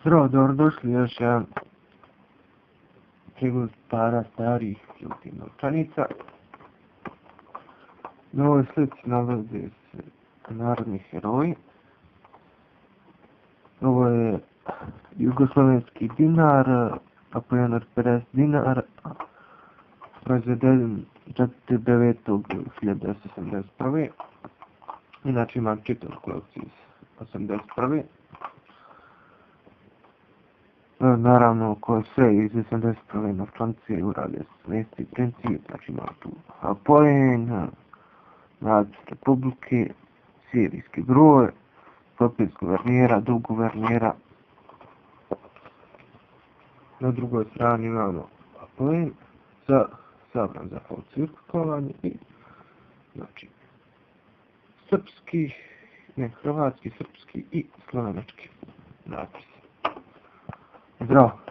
Zdravo, dobrodošli još jedan pregled para starih žutih novčanica. Na ovoj slici nalaze se narodni heroji. Ovo je jugoslavenski dinar, napojen od 50 dinara, proizveden 4.9.1981. Inače imam čitav kolekciju iz 1981. Naravno, koje sve iz 81. novčanice urade na isti princip, znači ima tu poen, nadpis Republike, serijski broj, propis guvernera, dug guvernera. Na drugoj strani imamo poen za zabran za falsifikovanje i znači srpski, hrvatski, srpski i slovenački natpis. Zdravo.